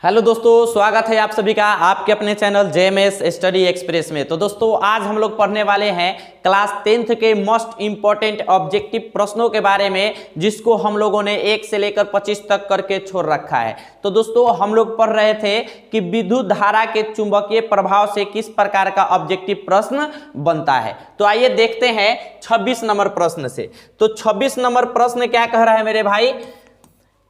Hello दोस्तों, स्वागत है आप सभी का आपके अपने चैनल जेएमएस स्टडी एक्सप्रेस में। तो दोस्तों आज हम लोग पढ़ने वाले हैं क्लास 10th के मोस्ट इंपॉर्टेंट ऑब्जेक्टिव प्रश्नों के बारे में, जिसको हम लोगों ने 1 से लेकर 25 तक करके छोड़ रखा है। तो दोस्तों हम लोग पढ़ रहे थे कि विद्युत धारा के चुंबकीय प्रभाव से किस प्रकार का ऑब्जेक्टिव प्रश्न बनता है। तो आइए देखते हैं 26 नंबर प्रश्न से। तो 26 नंबर प्रश्न क्या कह रहा है मेरे भाई,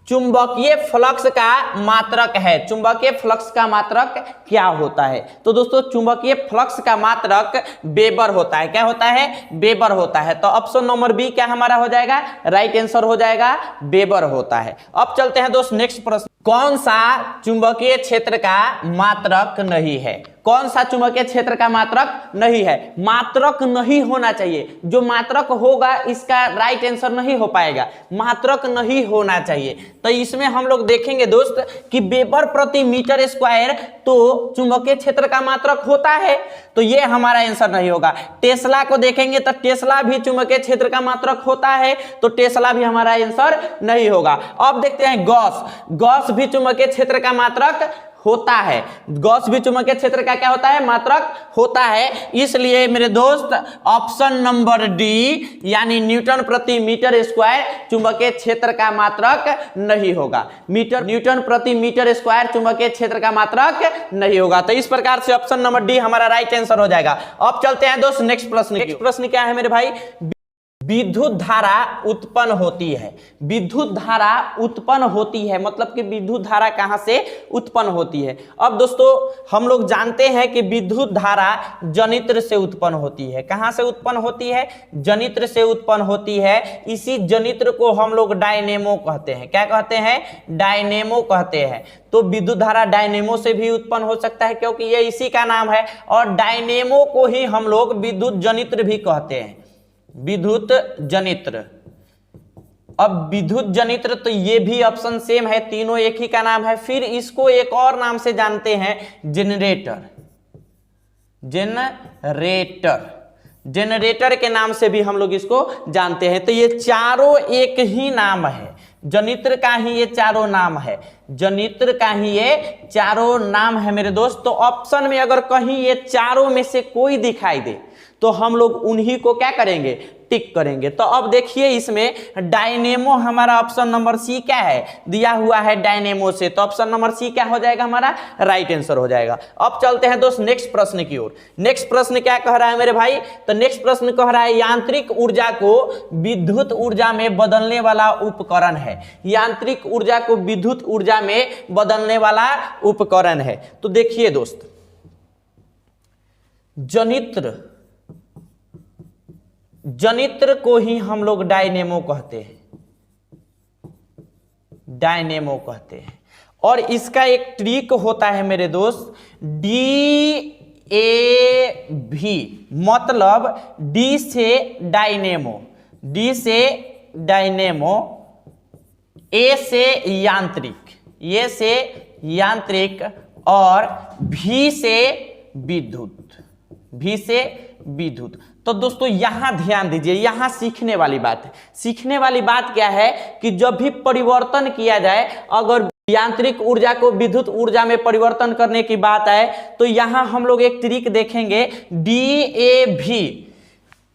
चुंबकीय फ्लक्स का मात्रक है। चुंबकीय फ्लक्स का मात्रक क्या होता है? तो दोस्तों चुंबकीय फ्लक्स का मात्रक वेबर होता है। क्या होता है? वेबर होता है। तो ऑप्शन नंबर बी क्या हमारा हो जाएगा? राइट आंसर हो जाएगा, वेबर होता है। अब चलते हैं दोस्त नेक्स्ट प्रश्न। कौन सा चुंबकीय क्षेत्र का मात्रक नहीं है? कौन सा चुंबकीय क्षेत्र का मात्रक नहीं है? मात्रक नहीं होना चाहिए। जो मात्रक होगा इसका राइट आंसर नहीं हो पाएगा, मात्रक नहीं होना चाहिए। तो इसमें हम लोग देखेंगे दोस्त कि वेबर प्रति मीटर स्क्वायर तो चुंबकीय क्षेत्र का मात्रक होता है, तो ये हमारा आंसर नहीं होगा। टेस्ला को देखेंगे तो टेस्ला भी चुंबकीय क्षेत्र का मात्रक होता है, तो टेस्ला भी हमारा आंसर नहीं होगा। अब देखते हैं गॉस। गॉस भी चुंबकीय क्षेत्र का मात्रक होता है। गॉस भी चुंबकीय क्षेत्र का क्या होता है? मात्रक होता है। इसलिए मेरे दोस्त ऑप्शन नंबर डी यानी न्यूटन प्रति मीटर स्क्वायर चुंबकीय क्षेत्र का मात्रक नहीं होगा। न्यूटन प्रति मीटर स्क्वायर चुंबकीय क्षेत्र का मात्रक नहीं होगा। तो इस प्रकार से ऑप्शन नंबर डी हमारा राइट आंसर हो जाएगा। अब चलते हैं दोस्त नेक्स्ट प्रश्न। नेक्स्ट प्रश्न क्या है मेरे भाई? विद्युत धारा उत्पन्न होती है। विद्युत धारा उत्पन्न होती है मतलब कि विद्युत धारा कहां से उत्पन्न होती है? अब दोस्तों हम लोग जानते हैं कि विद्युत धारा जनित्र से उत्पन्न होती है। कहां से उत्पन्न होती है? जनित्र से उत्पन्न होती है। इसी जनित्र को हम लोग डायनेमो कहते हैं। क्या कहते हैं? डायनेमो कहते हैं। तो विद्युत धारा डायनेमो से भी उत्पन्न हो सकता है क्योंकि ये इसी का नाम है, और डायनेमो को ही हम लोग विद्युत जनित्र भी कहते हैं। विद्युत जनित्र। अब विद्युत जनित्र तो ये भी ऑप्शन सेम है, तीनों एक ही का नाम है। फिर इसको एक और नाम से जानते हैं, जनरेटर। जनरेटर जनरेटर के नाम से भी हम लोग इसको जानते हैं। तो ये चारों एक ही नाम है, जनित्र का ही ये चारों नाम है। जनित्र का ही ये चारों नाम है मेरे दोस्त। तो ऑप्शन में अगर कहीं ये चारों में से कोई दिखाई दे तो हम लोग उन्हीं को क्या करेंगे? टिक करेंगे। तो अब देखिए इसमें डायनेमो हमारा ऑप्शन नंबर सी क्या है? दिया हुआ है डायनेमो से, तो ऑप्शन नंबर सी क्या हो जाएगा? हमारा राइट आंसर हो जाएगा। अब चलते हैं दोस्त नेक्स्ट प्रश्न की ओर। नेक्स्ट प्रश्न क्या कह रहा है मेरे भाई? तो नेक्स्ट प्रश्न कह रहा है यांत्रिक ऊर्जा को विद्युत ऊर्जा में बदलने वाला उपकरण है। यांत्रिक ऊर्जा को विद्युत ऊर्जा में बदलने वाला उपकरण है। तो देखिए दोस्त, जनित्र को ही हम लोग डायनेमो कहते हैं। डायनेमो कहते हैं। और इसका एक ट्रिक होता है मेरे दोस्त, DAV, मतलब डी से डायनेमो, डी से डायनेमो, ए से यांत्रिक, ए से यांत्रिक, और भी से विद्युत, भी से विद्युत। तो दोस्तों यहां ध्यान दीजिए, यहां सीखने वाली बात है। सीखने वाली बात क्या है कि जब भी परिवर्तन किया जाए, अगर यांत्रिक ऊर्जा को विद्युत ऊर्जा में परिवर्तन करने की बात आए, तो यहां हम लोग एक ट्रिक देखेंगे। DAV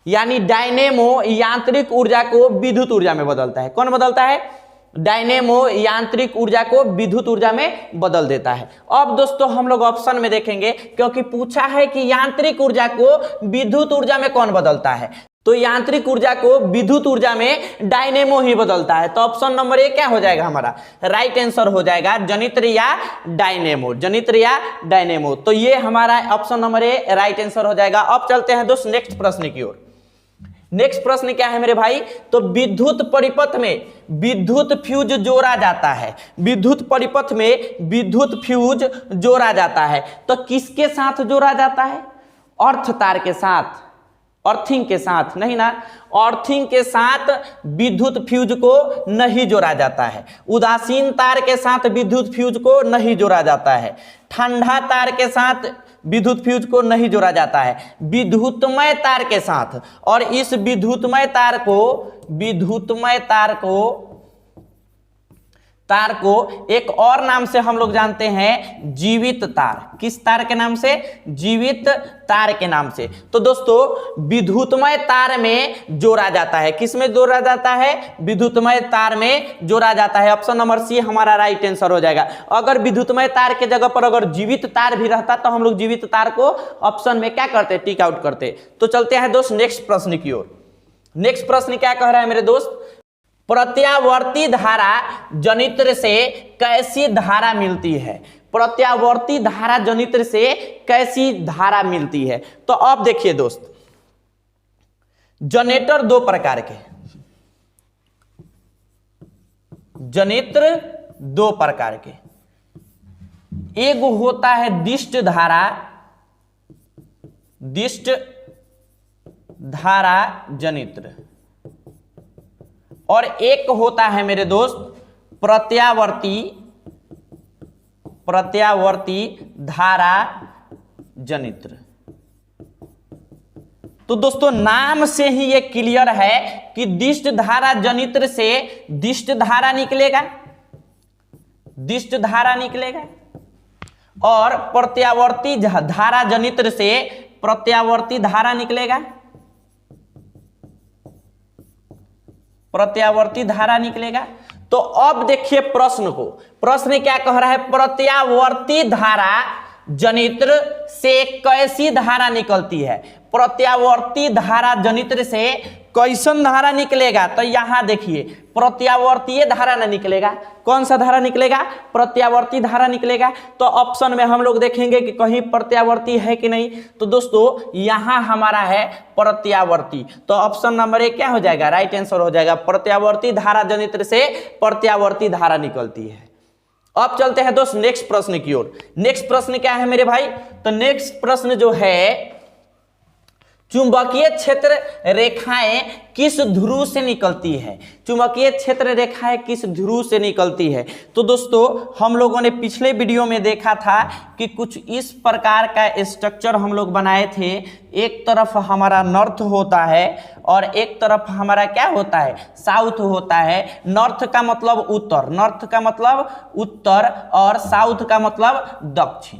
यानी डायनेमो यांत्रिक ऊर्जा को विद्युत ऊर्जा में बदलता है। कौन बदलता है? डायनेमो यांत्रिक ऊर्जा को विद्युत ऊर्जा में बदल देता है। अब दोस्तों हम लोग ऑप्शन में देखेंगे, क्योंकि पूछा है कि यांत्रिक ऊर्जा को विद्युत ऊर्जा में कौन बदलता है, तो यांत्रिक ऊर्जा को विद्युत ऊर्जा में डायनेमो ही बदलता है। तो ऑप्शन नंबर ए क्या हो जाएगा? हमारा राइट आंसर हो जाएगा, जनित्र या डायनेमो। जनित्र या डायनेमो। तो ये हमारा option number A right answer हो जाएगा। अब चलते हैं दोस्त नेक्स्ट प्रश्न की ओर। नेक्स्ट प्रश्न क्या है मेरे भाई? तो विद्युत परिपथ में विद्युत फ्यूज जोड़ा जाता है। विद्युत परिपथ में विद्युत फ्यूज जोड़ा जाता है। तो किसके साथ जोड़ा जाता है? अर्थ तार के साथ, अर्थिंग के साथ नहीं ना, अर्थिंग के साथ विद्युत फ्यूज को नहीं जोड़ा जाता है। उदासीन तार के साथ विद्युत फ्यूज को नहीं जोड़ा जाता है। ठंडा तार के साथ विद्युत फ्यूज को नहीं जोड़ा जाता है। विद्युतमय तार के साथ, और इस विद्युतमय तार को तार को एक और नाम से हम लोग जानते हैं जीवित तार। किस तार के नाम से? जीवित तार के नाम से। तो दोस्तों विद्युतमय तार में जोड़ा जाता है। किस में जोड़ा जाता है? विद्युतमय तार में जोड़ा जाता है। ऑप्शन नंबर सी हमारा राइट आंसर हो जाएगा। अगर विद्युतमय तार के जगह पर अगर जीवित तार भी रहता तो हम लोग जीवित तार को ऑप्शन में क्या करते? टिक आउट करते। तो चलते हैं दोस्त नेक्स्ट प्रश्न की ओर। नेक्स्ट प्रश्न क्या कह रहा है मेरे दोस्त? प्रत्यावर्ती धारा जनित्र से कैसी धारा मिलती है? प्रत्यावर्ती धारा जनित्र से कैसी धारा मिलती है? तो अब देखिए दोस्त, जनरेटर दो प्रकार के, जनित्र दो प्रकार के, एक होता है दिष्ट धारा, दिष्ट धारा जनित्र, और एक होता है मेरे दोस्त प्रत्यावर्ती, प्रत्यावर्ती धारा जनित्र। तो दोस्तों नाम से ही ये क्लियर है कि दिष्ट धारा जनित्र से दिष्ट धारा निकलेगा, दिष्ट धारा निकलेगा, और प्रत्यावर्ती धारा जनित्र से प्रत्यावर्ती धारा निकलेगा, प्रत्यावर्ती धारा निकलेगा। तो अब देखिए प्रश्न को, प्रश्न क्या कह रहा है? प्रत्यावर्ती धारा जनित्र से कैसी धारा निकलती है? प्रत्यावर्ती धारा जनित्र से कैसन धारा निकलेगा? तो यहां देखिए प्रत्यावर्तीय धारा ना निकलेगा। कौन सा धारा निकलेगा? प्रत्यावर्ती धारा निकलेगा। तो ऑप्शन में हम लोग देखेंगे कि कहीं प्रत्यावर्ती है कि नहीं। तो दोस्तों यहां हमारा है प्रत्यावर्ती। तो ऑप्शन नंबर 1 क्या हो जाएगा? राइट आंसर हो जाएगा। प्रत्यावर्ती धारा जनित्र से प्रत्यावर्ती धारा निकलती है। अब चलते हैं दोस्त नेक्स्ट प्रश्न की ओर। नेक्स्ट प्रश्न क्या है मेरे भाई? तो नेक्स्ट प्रश्न जो है, चुंबकीय क्षेत्र रेखाएं किस ध्रुव से निकलती है? चुंबकीय क्षेत्र रेखाएं किस ध्रुव से निकलती है? तो दोस्तों हम लोगों ने पिछले वीडियो में देखा था कि कुछ इस प्रकार का स्ट्रक्चर हम लोग बनाए थे। एक तरफ हमारा नॉर्थ होता है और एक तरफ हमारा क्या होता है? साउथ होता है। नॉर्थ का मतलब उत्तर, नॉर्थ का मतलब उत्तर, और साउथ का मतलब दक्षिण,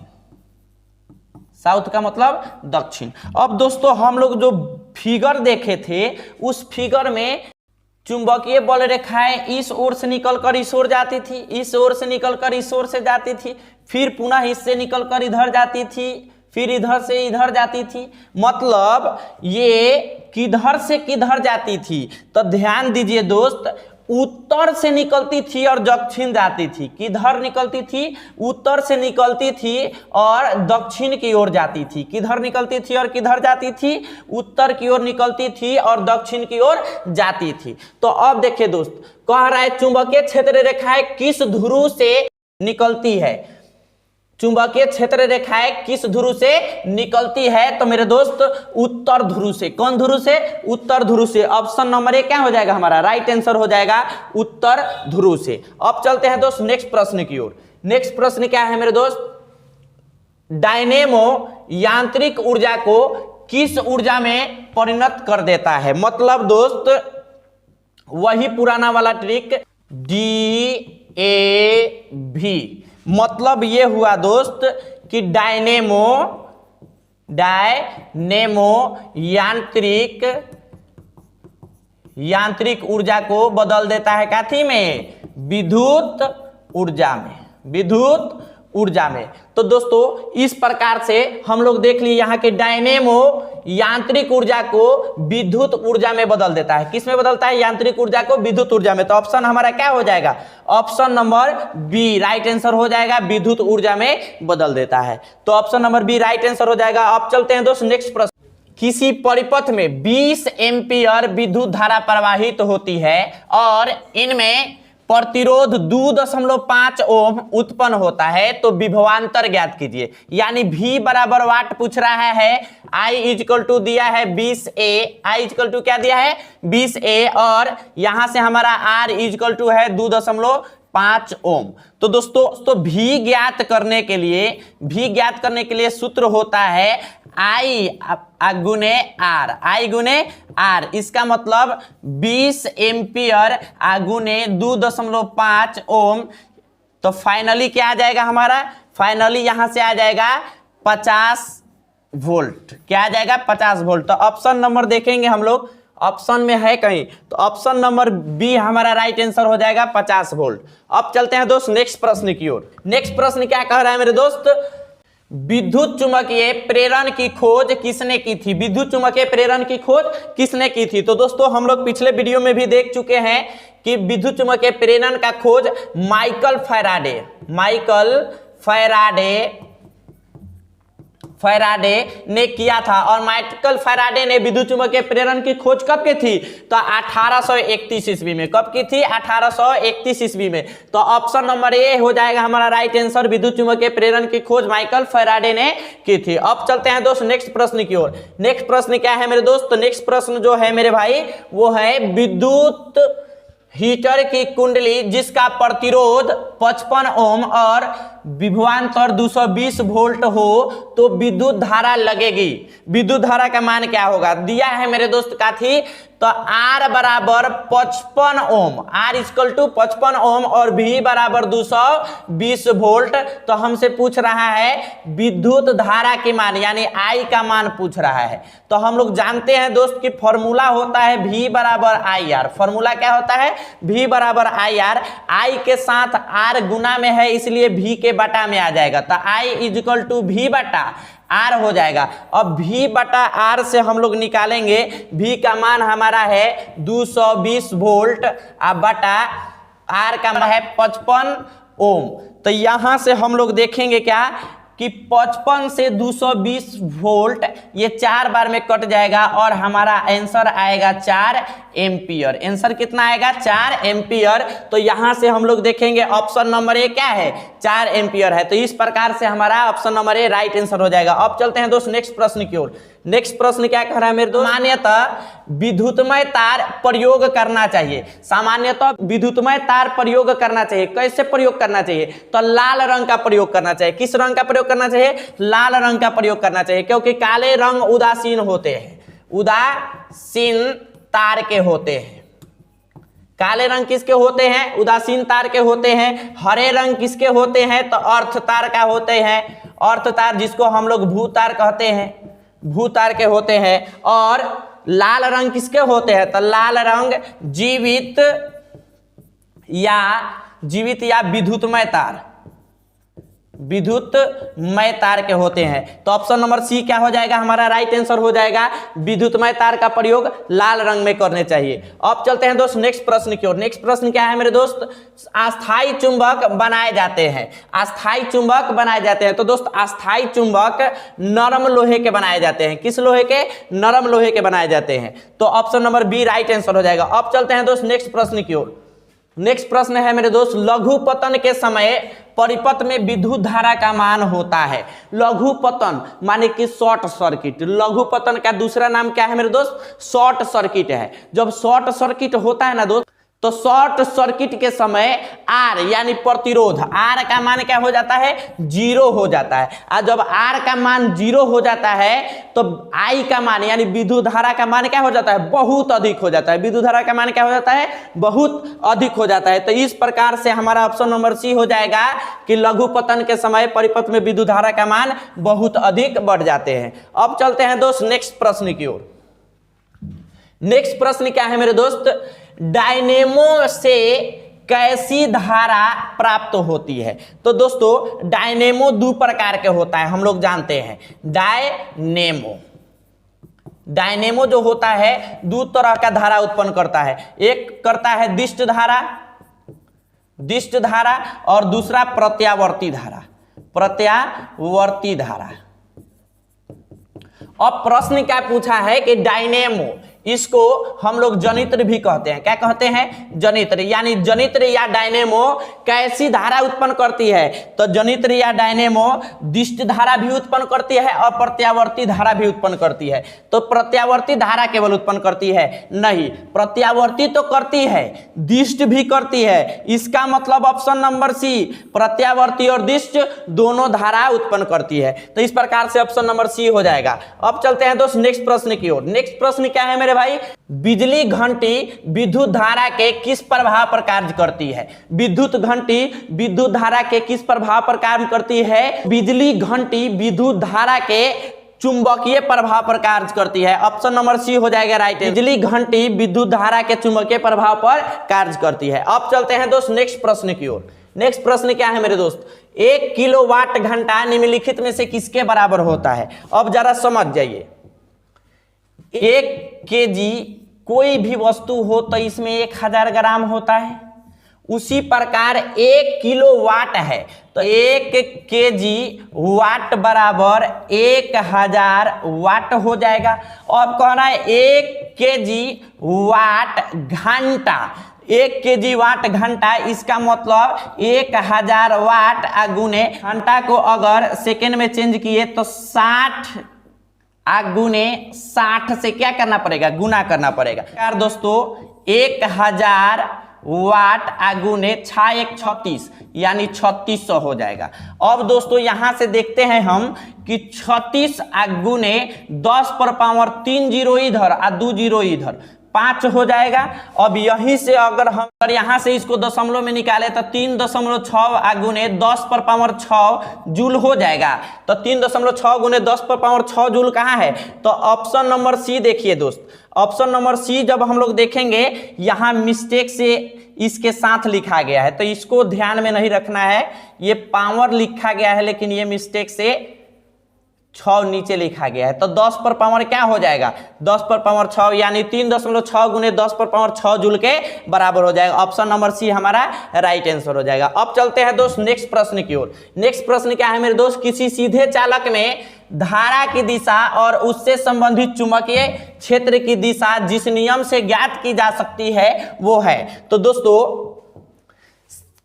साउथ का मतलब दक्षिण। अब दोस्तों हम लोग जो फिगर देखे थे उस फिगर में चुंबकीय बल रेखाएं इस ओर से निकलकर इस ओर जाती थी, इस ओर से निकलकर इस ओर से जाती थी, फिर पुनः इससे निकलकर इधर जाती थी, फिर इधर से इधर जाती थी। मतलब ये किधर से किधर जाती थी? तो ध्यान दीजिए दोस्त, उत्तर से निकलती थी और दक्षिण जाती थी। किधर निकलती थी? उत्तर से निकलती थी और दक्षिण की ओर जाती थी। किधर निकलती थी और किधर जाती थी? उत्तर की ओर निकलती थी और दक्षिण की ओर जाती थी। तो अब देखिए दोस्त, कह रहा है चुंबकीय क्षेत्र रेखाएं किस ध्रुव से निकलती है? चुंबकीय क्षेत्र रेखाएं किस ध्रुव से निकलती है? तो मेरे दोस्त उत्तर ध्रुव से। कौन ध्रुव से? उत्तर ध्रुव से। ऑप्शन नंबर 1 क्या हो जाएगा हमारा? राइट आंसर हो जाएगा उत्तर ध्रुव से। अब चलते हैं दोस्त नेक्स्ट प्रश्न की ओर। नेक्स्ट प्रश्न क्या है मेरे दोस्त? डायनेमो यांत्रिक ऊर्जा को किस ऊर्जा में परिणत कर देता है? मतलब दोस्त वही पुराना वाला ट्रिक, DAV। मतलब ये हुआ दोस्त कि डायनेमो यांत्रिक ऊर्जा को बदल देता है काथी में? विद्युत ऊर्जा में, विद्युत ऊर्जा में। तो दोस्तों इस प्रकार से हम लोग देख लिए यहाँ के डायनेमो यांत्रिक ऊर्जा को विद्युत ऊर्जा में बदल देता है। किस में बदलता है? यांत्रिक ऊर्जा को विद्युत ऊर्जा में। तो ऑप्शन हमारा क्या हो जाएगा? Option number B right answer हो जाएगा, विद्युत ऊर्जा में बदल देता है। तो option number B right answer हो जाएगा। अब चलते हैं दोस्त नेक्स्ट प्रश्न। किसी परिपथ में 20 एम्पियर विद्युत धारा प्रवाहित होती है और इनमें प्रतिरोध 2.5 ओम उत्पन्न होता है, तो विभवांतर ज्ञात कीजिए। यानी V बराबर वाट पूछ रहा है, I इक्वल टू दिया है 20A, I इक्वल टू क्या दिया है? 20A, और यहां से हमारा R इक्वल टू है 5 ओम। तो दोस्तों भी ज्ञात करने के लिए सूत्र होता है I गुने R, I गुने R। इसका मतलब 20 एम्पियर गुने 2.5 ओम। तो फाइनली क्या आ जाएगा हमारा, फाइनली यहां से आ जाएगा 50 वोल्ट। क्या आ जाएगा, 50 वोल्ट। तो ऑप्शन नंबर देखेंगे हम लोग, ऑप्शन में है कहीं, तो ऑप्शन नंबर बी हमारा राइट आंसर हो जाएगा 50 वोल्ट। अब चलते हैं दोस्त नेक्स्ट प्रश्न की ओर। नेक्स्ट प्रश्न क्या कह रहा है मेरे दोस्त, विद्युत चुम्बकीय प्रेरण की खोज किसने की थी? विद्युत चुम्बकीय प्रेरण की खोज किसने की थी? तो दोस्तों हम लोग पिछले वीडियो में भी देख चुके हैं कि विद्युत चुम्बकीय प्रेरण का खोज माइकल फैराडे ने किया था। और माइकल फैराडे ने विद्युत चुम्बकीय प्रेरण की खोज कब की थी? तो 1831 ईस्वी में। कब की थी? 1831 ईस्वी में। तो ऑप्शन नंबर ए हो जाएगा हमारा राइट आंसर, विद्युत चुम्बकीय प्रेरण की खोज माइकल फैराडे ने की थी। अब चलते हैं दोस्त नेक्स्ट प्रश्न की ओर। नेक्स्ट प्रश्न क्या है मेरे दोस्त? नेक्स्ट प्रश्न जो है मेरे भाई वो है विद्युत हीटर की कुंडली जिसका प्रतिरोध 55 ओम और विभवांतर 220 वोल्ट हो तो विद्युत धारा लगेगी। विद्युत धारा का मान क्या होगा? दिया है मेरे दोस्त का थी, तो R बराबर 55 ओम, R इक्वल टू 55 ओम और V बराबर 220 वोल्ट। तो हमसे पूछ रहा है विद्युत धारा के मान, यानी I का मान पूछ रहा है। तो हम लोग जानते हैं दोस्त कि फॉर्मूला होता है V बराबर IR। फॉर्मूला क्या होता है? V बराबर IR। I के साथ R गुना में है इसलिए V के बटा में आ जाएगा, तो I इक्वल टू V बटा R हो जाएगा। अब V बटा R से हम लोग निकालेंगे, V का मान हमारा है 220 वोल्ट बटा R का मान है 55 ओम। तो यहां से हम लोग देखेंगे क्या कि 55 से 220 वोल्ट ये 4 बार में कट जाएगा और हमारा आंसर आएगा 4 एम्पियर। आंसर कितना आएगा? 4 एम्पियर। तो यहां से हम लोग देखेंगे ऑप्शन नंबर ए क्या है? 4 एम्पियर है। तो इस प्रकार से हमारा option number A right answer हो जाएगा। अब चलते हैं दोस्त नेक्स्ट प्रश्न की ओर। नेक्स्ट प्रश्न क्या कह रहा है मेरे दोस्त? सामान्यतः विद्युतमय तार प्रयोग करना चाहिए। सामान्यतः विद्युतमय तार प्रयोग करना चाहिए। कैसे प्रयोग करना चाहिए? तो लाल रंग का प्रयोग करना चाहिए। किस रंग का प्रयोग करना चाहिए? लाल रंग का प्रयोग करना चाहिए, क्योंकि काले रंग उदासीन होते हैं, उदासीन तार के होते हैं। काले रंग किसके होते हैं? उदासीन तार के होते हैं। हरे रंग किसके होते हैं? तो अर्थ तार का होते हैं। अर्थ तार जिसको हम लोग भूतार कहते हैं, भूतार के होते हैं। और लाल रंग किसके होते हैं? तो लाल रंग जीवित या विद्युतमय तार, विद्युतमय तार के होते हैं। तो ऑप्शन नंबर सी क्या हो जाएगा? हमारा राइट आंसर हो जाएगा विद्युतमय तार का प्रयोग लाल रंग में करने चाहिए। अब चलते हैं दोस्त नेक्स्ट प्रश्न की ओर। नेक्स्ट प्रश्न क्या है मेरे दोस्त? अस्थाई चुंबक बनाए जाते हैं। अस्थाई चुंबक बनाए जाते हैं। तो दोस्त अस्थाई चुंबक नरम लोहे के बनाए जाते हैं। किस लोहे के? नरम लोहे के बनाए जाते हैं। तो option number B right answer हो जाएगा। अब चलते हैं दोस्त नेक्स्ट प्रश्न की ओर। नेक्स्ट प्रश्न है मेरे दोस्त, लघु पतन के समय परिपथ में विद्युत धारा का मान होता है। लघु पतन माने कि शॉर्ट सर्किट। लघु पतन का दूसरा नाम क्या है मेरे दोस्त? शॉर्ट सर्किट है। जब शॉर्ट सर्किट होता है ना दोस्त, तो शॉर्ट सर्किट के समय R यानी प्रतिरोध, R का मान क्या हो जाता है? 0 हो जाता है। और जब R का मान 0 हो जाता है तो I का मान यानी विद्युत धारा का मान क्या हो जाता है? बहुत अधिक हो जाता है। विद्युत धारा का मान क्या हो जाता है? बहुत अधिक हो जाता है। तो इस प्रकार से हमारा ऑप्शन नंबर सी हो जाएगा कि लघु पतन के समय परिपथ में विद्युत धारा का मान बहुत अधिक बढ़ जाते हैं। अब चलते हैं दोस्त नेक्स्ट प्रश्न की ओर। नेक्स्ट प्रश्न क्या है मेरे दोस्त? डायनेमो से कैसी धारा प्राप्त होती है? तो दोस्तों डायनेमो 2 प्रकार के होता है, हम लोग जानते हैं। डायनेमो जो होता है 2 तरह का धारा उत्पन्न करता है। एक करता है दिष्ट धारा और दूसरा प्रत्यावर्ती धारा। अब प्रश्न क्या पूछा है कि डायनेमो इसको हम लोग जनित्र भी कहते हैं। क्या कहते हैं? जनित्र। यानी जनित्र या डायनेमो कैसी धारा उत्पन्न करती है? तो जनित्र या डायनेमो दिष्ट धारा भी उत्पन्न करती है और प्रत्यावर्ती धारा भी उत्पन्न करती है। तो प्रत्यावर्ती धारा केवल उत्पन्न करती है? नहीं, प्रत्यावर्ती तो करती है, दिष्ट भी करती है। इसका मतलब ऑप्शन नंबर सी, प्रत्यावर्ती और दिष्ट दोनों धारा उत्पन्न करती है। तो इस प्रकार से ऑप्शन नंबर सी हो जाएगा। अब चलते हैं दोस्त नेक्स्ट प्रश्न की ओर। नेक्स्ट प्रश्न क्या है मेरे भाई? बिजली घंटी विद्युत धारा के किस प्रभाव पर कार्य करती है? विद्युत घंटी विद्युत धारा के किस प्रभाव पर कार्य करती है? बिजली घंटी विद्युत धारा के चुंबकीय प्रभाव पर कार्य करती है। ऑप्शन नंबर सी हो जाएगा राइट। बिजली घंटी विद्युत धारा के चुंबकीय प्रभाव पर कार्य करती है। अब चलते हैं दोस्त नेक्स्ट प्रश्न की ओर। नेक्स्ट प्रश्न क्या है मेरे दोस्त? 1 किलोवाट घंटा निम्नलिखित में से किसके बराबर होता है? अब जरा समझ जाइए। 1 केजी कोई भी वस्तु हो तो इसमें 1000 ग्राम होता है। उसी प्रकार 1 किलोवाट है तो 1 केजी वाट बराबर 1000 वाट हो जाएगा। अब कहना है 1 केजी वाट घंटा, 1 केजी वाट घंटा, इसका मतलब 1000 वाट गुने घंटा को अगर सेकेंड में चेंज किए तो 60 गुने 60 से क्या करना पड़ेगा? गुना करना पड़ेगा। यार दोस्तों 1000 वाट गुने 6 1 36 यानी 3600 हो जाएगा। अब दोस्तों यहां से देखते हैं हम कि 36 गुने 10 पर पावर 3 जीरो इधर और 2 जीरो इधर 5 हो जाएगा। अब यहीं से अगर हम यहां से इसको दशमलव में निकाले तो 3.6 गुने 10 पर पावर 6 जूल हो जाएगा। तो 3.6 गुने 10 पर पावर 6 जूल कहाँ है? तो ऑप्शन नंबर सी देखिए दोस्त। ऑप्शन नंबर सी जब हम लोग देखेंगे यहां मिस्टेक से इसके साथ लिखा गया है तो इसको ध्यान में नहीं रखना है। ये पावर लिखा गया है लेकिन ये मिस्टेक से 6 नीचे लिखा गया है। तो 10 पर पावर क्या हो जाएगा? 10 पर पावर 6 यानी 3.6 गुने 10 पर पावर 6 जूल के बराबर हो जाएगा। ऑप्शन नंबर सी हमारा राइट आंसर हो जाएगा। अब चलते हैं दोस्त नेक्स्ट प्रश्न की ओर। नेक्स्ट प्रश्न क्या है मेरे दोस्त? किसी सीधे चालक में धारा की दिशा और उससे संबंधित चुंबकीय क्षेत्र की दिशा जिस नियम से ज्ञात की जा सकती है वो है। तो दोस्तों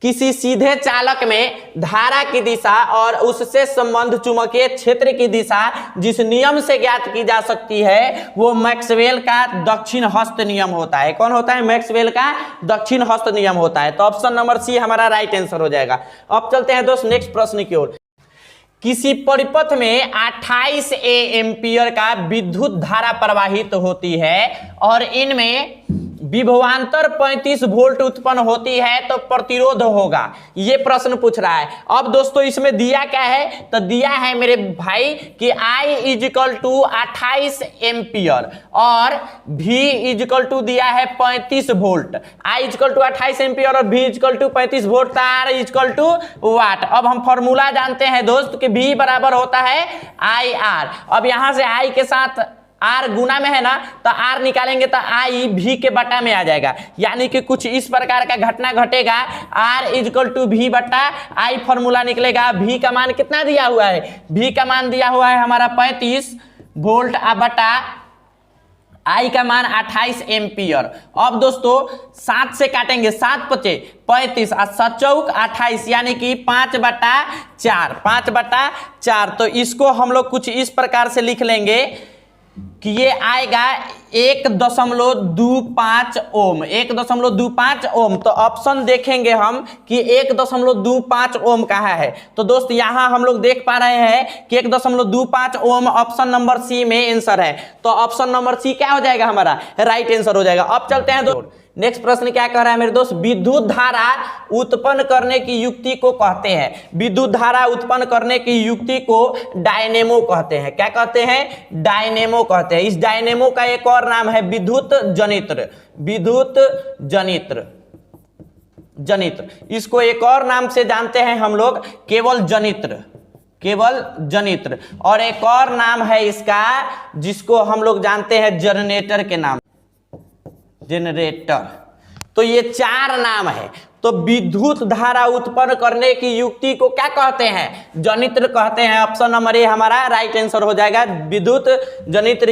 किसी सीधे चालक में धारा की दिशा और उससे संबंध चुंबकीय क्षेत्र की दिशा जिस नियम से ज्ञात की जा सकती है वो मैक्सवेल का दक्षिण हस्त नियम होता है। कौन होता है? मैक्सवेल का दक्षिण हस्त नियम होता है। तो ऑप्शन नंबर सी हमारा राइट आंसर हो जाएगा। अब चलते हैं दोस्त नेक्स्ट प्रश्न की ओर। किसी परिपथ में 28 एम्पीयर का विद्युत धारा प्रवाहित होती है और इनमें विभवांतर 35 वोल्ट उत्पन्न होती है तो प्रतिरोध होगा। ये प्रश्न पूछ रहा है। अब दोस्तों इसमें दिया क्या है? तो दिया है मेरे भाई कि I इजिकल टू 28 एम्पियर और V इजिकल टू दिया है 35 volt. I is equal to 28 ampere और V is equal to 35 volt, R is equal to watt. अब हम फॉर्मूला जानते हैं दोस्त कि V बराबर होता है IR। अब यहां से I के साथ R गुना में है ना तो R निकालेंगे तो I V के बटा में आ जाएगा। यानी कि कुछ इस प्रकार का घटना घटेगा। R इजकल टू V बटा I फॉर्मूला निकलेगा। V का मान कितना दिया हुआ है? V का मान दिया हुआ है हमारा 35 वोल्ट बटा I का मान 28 एम्पियर। अब दोस्तों 7 से काटेंगे, 7 × 5 = 35 और 7 × 4 = 28 यानी कि 5/4 5/4। तो इसको हम लोग कुछ इस प्रकार से लिख लेंगे कि ये आएगा 1.25 ओम। 1.25 ओम। तो ऑप्शन देखेंगे हम कि 1.25 ओम कहाँ है। तो दोस्त यहां हम लोग देख पा रहे हैं कि 1.25 ओम ऑप्शन नंबर सी में आंसर है। तो ऑप्शन नंबर सी क्या हो जाएगा? हमारा राइट आंसर हो जाएगा। अब चलते हैं दोस्त नेक्स्ट प्रश्न क्या कह रहा है मेरे दोस्त? विद्युत धारा उत्पन्न करने की युक्ति को कहते हैं, विद्युत धारा उत्पन्न करने की युक्ति को डायनेमो कहते हैं। क्या कहते हैं? डायनेमो कहते हैं। इस डायनेमो का एक और नाम है विद्युत जनित्र। विद्युत जनित्र इसको एक और नाम से जानते हैं हम लोग, केवल जनित्र। और एक और नाम है इसका जिसको हम लोग जानते हैं जनरेटर के नाम, जनरेटर। तो ये 4 नाम है। तो विद्युत धारा उत्पन्न करने की युक्ति को क्या कहते हैं? जनित्र कहते हैं। ऑप्शन नंबर ए हमारा राइट आंसर हो जाएगा। विद्युत जनित्र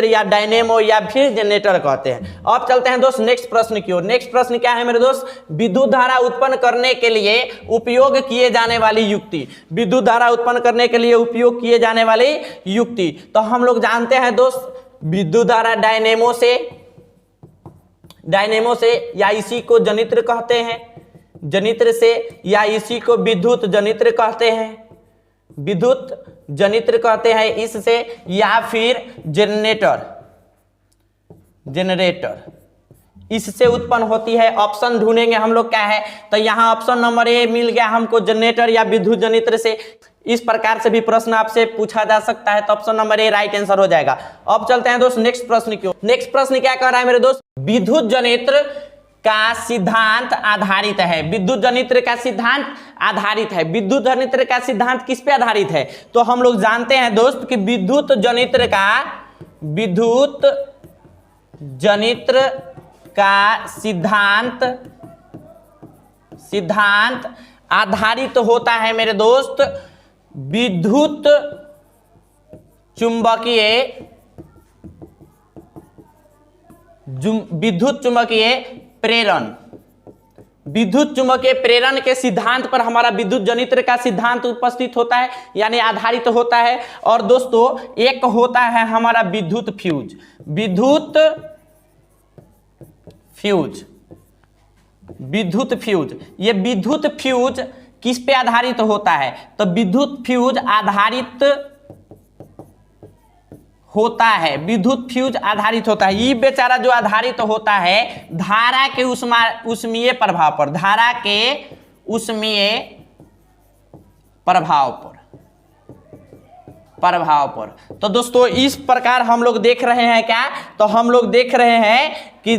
या डायनेमो या फिर जनरेटर कहते हैं। अब चलते हैं दोस्त नेक्स्ट प्रश्न की ओर। नेक्स्ट प्रश्न क्या है मेरे दोस्त? विद्युत धारा उत्पन्न करने के लिए उपयोग किए जाने वाली युक्ति। विद्युत धारा उत्पन्न करने के लिए उपयोग किए जाने वाली युक्ति तो हम लोग जानते हैं दोस्त, विद्युत धारा डायनेमो से या इसी को जनित्र कहते हैं, जनित्र से या इसी को विद्युत जनित्र कहते हैं, विद्युत जनित्र कहते हैं इससे, या फिर जनरेटर इससे उत्पन्न होती है। ऑप्शन ढूंढेंगे हम लोग क्या है, तो यहाँ ऑप्शन नंबर ए मिल गया हमको, जनरेटर या विद्युत जनित्र से। इस प्रकार से भी प्रश्न आपसे पूछा जा सकता है, तो option number A right answer हो जाएगा। अब चलते हैं दोस्त नेक्स्ट प्रश्न की ओर। नेक्स्ट प्रश्न क्या कह रहा है मेरे दोस्त? विद्युत जनित्र का सिद्धांत आधारित है। विद्युत जनित्र का सिद्धांत आधारित है। विद्युत जनित्र का सिद्धांत किस पे आधारित है? तो हम लोग जानते हैं दोस्त कि विद्युत जनित्र का सिद्धांत आधारित होता है मेरे दोस्त विद्युत चुंबकीय प्रेरण। विद्युत चुंबकीय प्रेरण के सिद्धांत पर हमारा विद्युत जनित्र का सिद्धांत उपस्थित होता है, यानी आधारित होता है। और दोस्तों एक होता है हमारा विद्युत फ्यूज। ये विद्युत फ्यूज किस पे आधारित होता है? तो विद्युत फ्यूज आधारित होता है, विद्युत फ्यूज आधारित होता है। ये बेचारा जो आधारित होता है धारा के उष्मीय प्रभाव पर, धारा के उष्मीय प्रभाव पर। तो दोस्तों इस प्रकार हम लोग देख रहे हैं क्या? तो हम लोग देख रहे हैं कि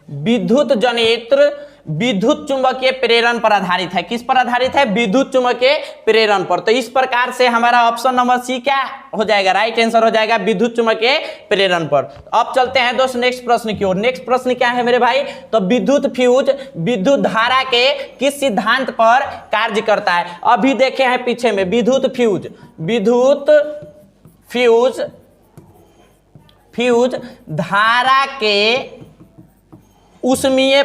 विद्युत जनित्र विद्युत चुंबकीय प्रेरण पर आधारित है। किस पर आधारित है? विद्युत चुंबकीय प्रेरण पर। तो इस प्रकार से हमारा ऑप्शन नंबर सी क्या हो जाएगा? राइट आंसर हो जाएगा, विद्युत चुंबकीय प्रेरण पर। अब चलते हैं दोस्त नेक्स्ट प्रश्न की ओर। नेक्स्ट प्रश्न क्या है मेरे भाई? तो विद्युत फ्यूज विद्युत धारा के किस सिद्धांत पर कार्य करता है? अभी देखे हैं पीछे में विद्युत फ्यूज धारा के उष्मीय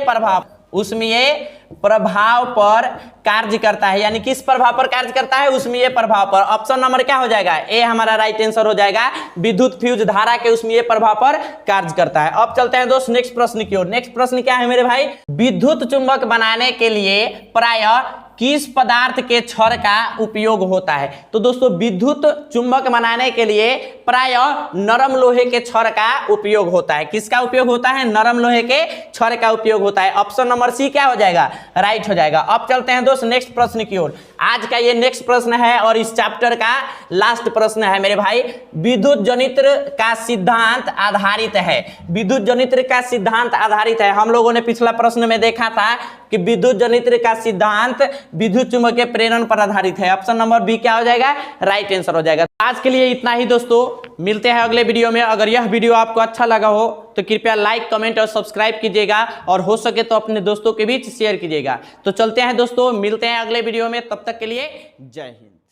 प्रभाव पर कार्य करता है। यानी किस प्रभाव पर कार्य करता है? उष्मीय प्रभाव पर। ऑप्शन नंबर क्या हो जाएगा? ए हमारा राइट आंसर हो जाएगा। विद्युत फ्यूज धारा के उष्मीय प्रभाव पर कार्य करता है। अब चलते हैं दोस्त नेक्स्ट प्रश्न की ओर। नेक्स्ट प्रश्न क्या है मेरे भाई? विद्युत चुंबक बनाने के लिए प्रायः किस पदार्थ के छड़ का उपयोग होता है? तो दोस्तों विद्युत चुंबक बनाने के लिए प्रायः नरम लोहे के छड़ का उपयोग होता है। किसका उपयोग होता है? नरम लोहे के छड़ का उपयोग होता है। ऑप्शन नंबर सी क्या हो जाएगा? राइट हो जाएगा। अब चलते हैं दोस्त नेक्स्ट प्रश्न की ओर। आज का ये नेक्स्ट प्रश्न है और इस चैप्टर का लास्ट प्रश्न है मेरे भाई। विद्युत जनित्र का सिद्धांत आधारित है। विद्युत जनित्र का सिद्धांत आधारित है। हम लोगों ने पिछला प्रश्न में देखा था कि विद्युत जनित्र का सिद्धांत विद्युत चुंबकीय प्रेरण पर आधारित है। ऑप्शन नंबर बी क्या हो जाएगा? राइट आंसर हो जाएगा। आज के लिए इतना ही दोस्तों, मिलते हैं अगले वीडियो में। अगर यह वीडियो आपको अच्छा लगा हो तो कृपया लाइक, कमेंट और सब्सक्राइब कीजिएगा और हो सके तो अपने दोस्तों के बीच शेयर कीजिएगा। तो चलते हैं दोस्तों, मिलते हैं अगले वीडियो में। तब तक के लिए जय हिंद।